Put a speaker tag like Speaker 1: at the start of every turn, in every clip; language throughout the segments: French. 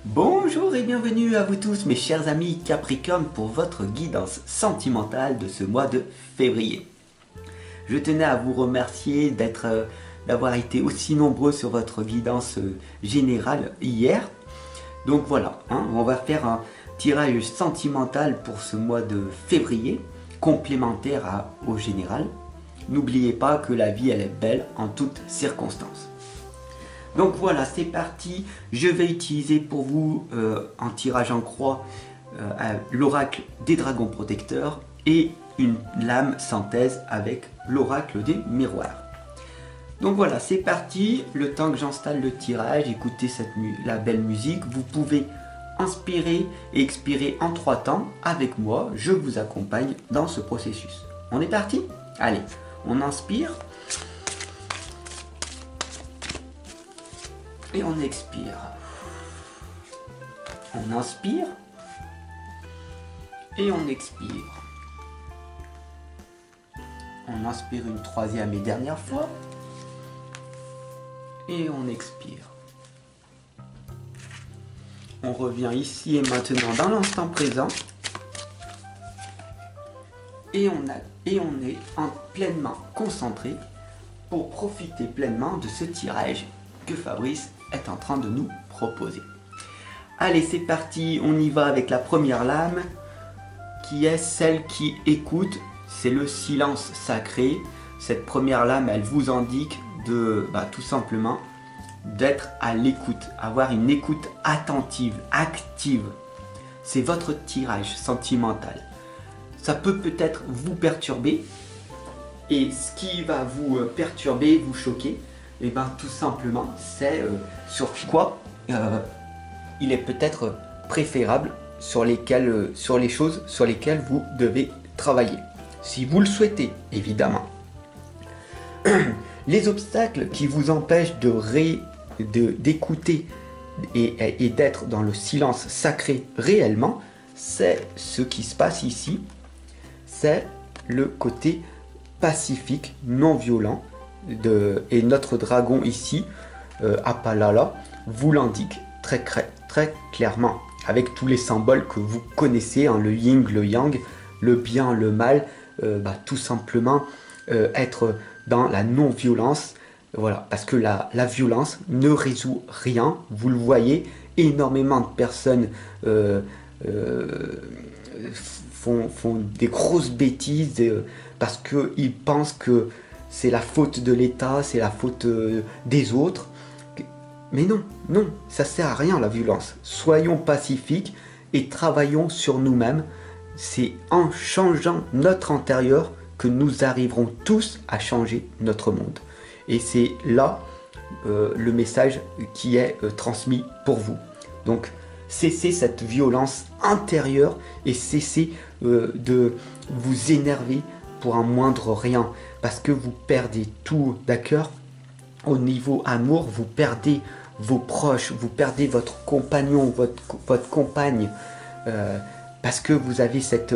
Speaker 1: Bonjour et bienvenue à vous tous mes chers amis Capricorne pour votre guidance sentimentale de ce mois de février. Je tenais à vous remercier d'avoir été aussi nombreux sur votre guidance générale hier. Donc voilà, on va faire un tirage sentimental pour ce mois de février, complémentaire au général. N'oubliez pas que la vie elle est belle en toutes circonstances. Donc voilà, c'est parti. Je vais utiliser pour vous en tirage en croix l'oracle des dragons protecteurs et une lame synthèse avec l'oracle des miroirs. Donc voilà, c'est parti. Le temps que j'installe le tirage, écoutez la belle musique. Vous pouvez inspirer et expirer en 3 temps avec moi. Je vous accompagne dans ce processus. On est parti? Allez, on inspire. Et on expire. On inspire. Et on expire. On inspire une 3e et dernière fois. Et on expire. On revient ici et maintenant dans l'instant présent. Et on est pleinement concentré pour profiter pleinement de ce tirage que Fabrice est en train de nous proposer. Allez, c'est parti, on y va avec la première lame qui est celle qui écoute, c'est le silence sacré. Cette première lame, elle vous indique tout simplement d'être à l'écoute, avoir une écoute attentive, active. C'est votre tirage sentimental. Ça peut peut-être vous perturber et ce qui va vous perturber, vous choquer, et tout simplement c'est sur quoi il est peut-être préférable, sur les choses sur lesquelles vous devez travailler, si vous le souhaitez évidemment. Les obstacles qui vous empêchent d'écouter et d'être dans le silence sacré réellement, c'est ce qui se passe ici, c'est le côté pacifique, non violent, et notre dragon ici, Apalala, vous l'indique très clairement, avec tous les symboles que vous connaissez, le yin, le yang, le bien, le mal, tout simplement être dans la non-violence, voilà, parce que la violence ne résout rien, vous le voyez, énormément de personnes font des grosses bêtises parce qu'ils pensent que c'est la faute de l'État, c'est la faute des autres. Mais non, ça sert à rien la violence. Soyons pacifiques et travaillons sur nous-mêmes. C'est en changeant notre intérieur que nous arriverons tous à changer notre monde. Et c'est là le message qui est transmis pour vous. Donc, cessez cette violence intérieure et cessez de vous énerver pour un moindre rien, parce que vous perdez tout, d'accord? Au niveau amour, vous perdez vos proches, vous perdez votre compagnon, votre compagne, parce que vous avez cette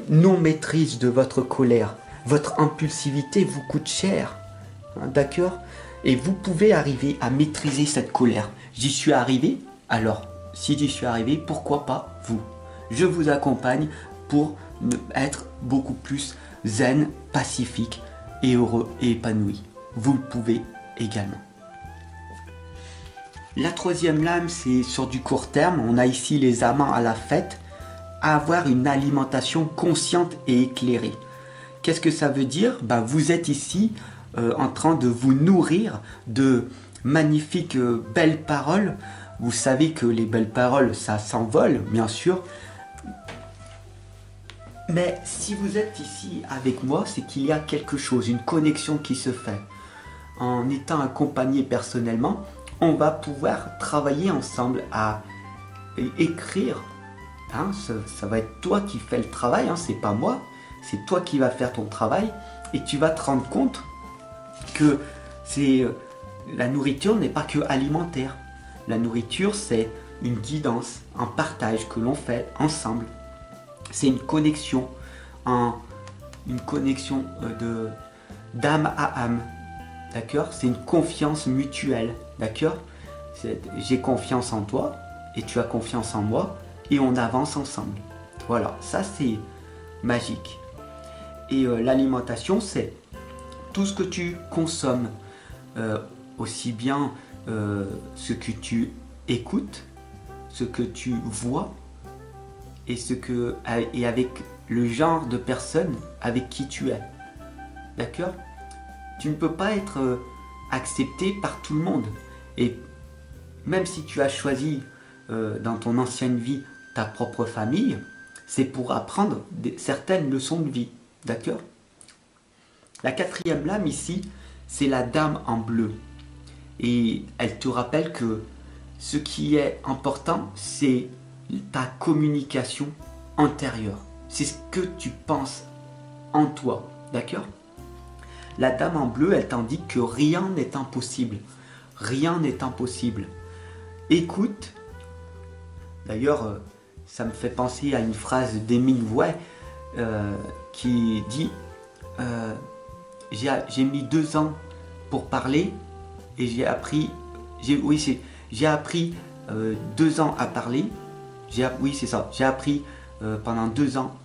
Speaker 1: non-maîtrise de votre colère. Votre impulsivité vous coûte cher, d'accord? Et vous pouvez arriver à maîtriser cette colère. J'y suis arrivé, alors si j'y suis arrivé, pourquoi pas vous? Je vous accompagne pour être beaucoup plus zen, pacifique et heureux et épanoui. Vous le pouvez également. La 3e lame, c'est sur du court terme. On a ici les amants à la fête, à avoir une alimentation consciente et éclairée. Qu'est-ce que ça veut dire? Vous êtes ici en train de vous nourrir de magnifiques belles paroles. Vous savez que les belles paroles, ça s'envole, bien sûr. Mais si vous êtes ici avec moi, c'est qu'il y a quelque chose, une connexion qui se fait. En étant accompagné personnellement, on va pouvoir travailler ensemble à écrire. Ça va être toi qui fais le travail, c'est pas moi. C'est toi qui vas faire ton travail et tu vas te rendre compte que la nourriture n'est pas que alimentaire. La nourriture, c'est une guidance, un partage que l'on fait ensemble. C'est une connexion, d'âme à âme, d'accord? C'est une confiance mutuelle, d'accord? J'ai confiance en toi et tu as confiance en moi et on avance ensemble. Voilà, ça c'est magique. Et l'alimentation, c'est tout ce que tu consommes, aussi bien ce que tu écoutes, ce que tu vois et avec le genre de personne avec qui tu es. D'accord? Tu ne peux pas être accepté par tout le monde. Et même si tu as choisi dans ton ancienne vie ta propre famille, c'est pour apprendre certaines leçons de vie. D'accord? La quatrième lame ici, c'est la dame en bleu. Et elle te rappelle que ce qui est important, c'est ta communication intérieure. C'est ce que tu penses en toi. D'accord? La dame en bleu, elle t'indique que rien n'est impossible. Rien n'est impossible. Écoute. D'ailleurs, ça me fait penser à une phrase d'Hemingway qui dit j'ai mis 2 ans pour parler et j'ai appris 2 ans à parler. Oui, c'est ça. J'ai appris pendant 2 ans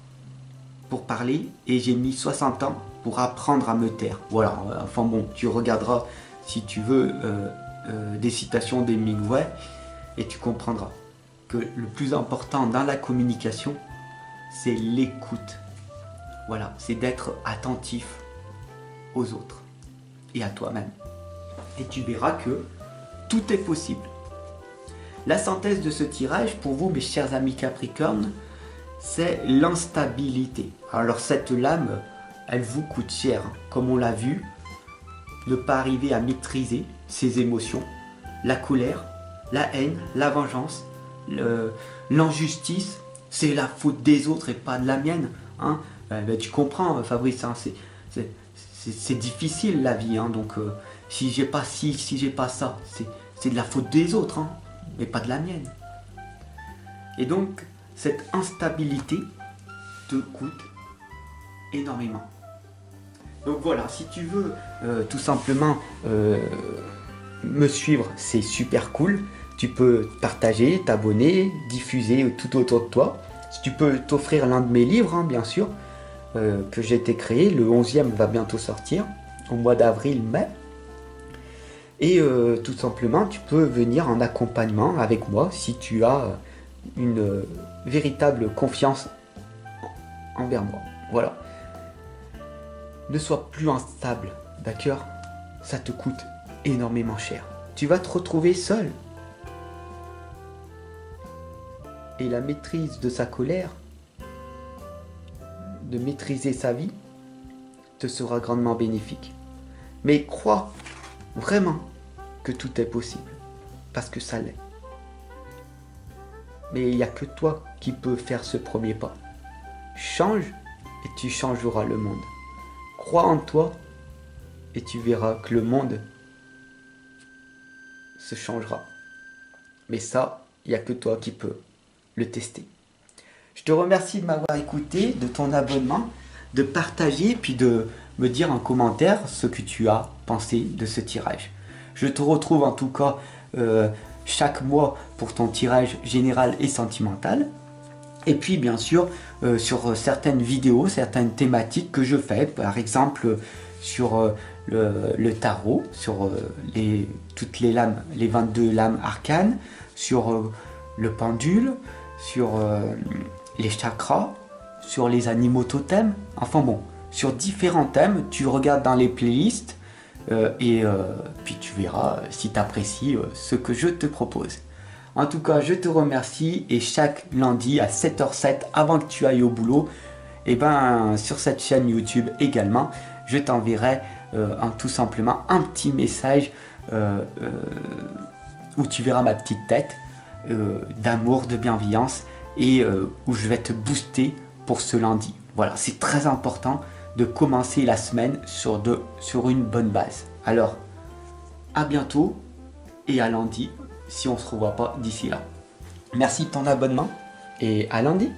Speaker 1: pour parler et j'ai mis 60 ans pour apprendre à me taire. Voilà, enfin bon, tu regarderas si tu veux des citations d'Hemingway et tu comprendras que le plus important dans la communication, c'est l'écoute. Voilà, c'est d'être attentif aux autres et à toi-même. Et tu verras que tout est possible. La synthèse de ce tirage pour vous, mes chers amis Capricorne, c'est l'instabilité. Alors cette lame, elle vous coûte cher, hein. Comme on l'a vu, ne pas arriver à maîtriser ses émotions, la colère, la haine, la vengeance, l'injustice, c'est la faute des autres et pas de la mienne. Hein. Ben, tu comprends, Fabrice, hein, c'est difficile la vie. Hein, donc si j'ai pas ci, si j'ai pas ça, c'est de la faute des autres, hein, mais pas de la mienne. Et donc, cette instabilité te coûte énormément. Donc voilà, si tu veux tout simplement me suivre, c'est super cool. Tu peux partager, t'abonner, diffuser tout autour de toi. Tu peux t'offrir l'un de mes livres, hein, bien sûr, que j'ai été créé. Le 11e va bientôt sortir, au mois d'avril-mai. Et tout simplement, tu peux venir en accompagnement avec moi si tu as une véritable confiance envers moi. Voilà. Ne sois plus instable, d'accord? Ça te coûte énormément cher. Tu vas te retrouver seul. Et la maîtrise de sa colère, de maîtriser sa vie, te sera grandement bénéfique. Mais crois vraiment que tout est possible, parce que ça l'est. Mais il n'y a que toi qui peux faire ce premier pas. Change et tu changeras le monde. Crois en toi et tu verras que le monde se changera. Mais ça, il n'y a que toi qui peux le tester. Je te remercie de m'avoir écouté, de ton abonnement, de partager puis de me dire en commentaire ce que tu as pensé de ce tirage. Je te retrouve en tout cas chaque mois pour ton tirage général et sentimental. Et puis bien sûr sur certaines vidéos, certaines thématiques que je fais, par exemple sur le tarot, sur toutes les lames, les 22 lames arcanes, sur le pendule, sur les chakras, sur les animaux totems, enfin bon, sur différents thèmes, tu regardes dans les playlists puis tu verras si tu apprécies ce que je te propose. En tout cas, je te remercie et chaque lundi à 7h07 avant que tu ailles au boulot, et ben sur cette chaîne YouTube également, je t'enverrai tout simplement un petit message où tu verras ma petite tête d'amour, de bienveillance et où je vais te booster pour ce lundi. Voilà, c'est très important de commencer la semaine sur une bonne base. Alors, à bientôt et à lundi si on ne se revoit pas d'ici là. Merci de ton abonnement et à lundi.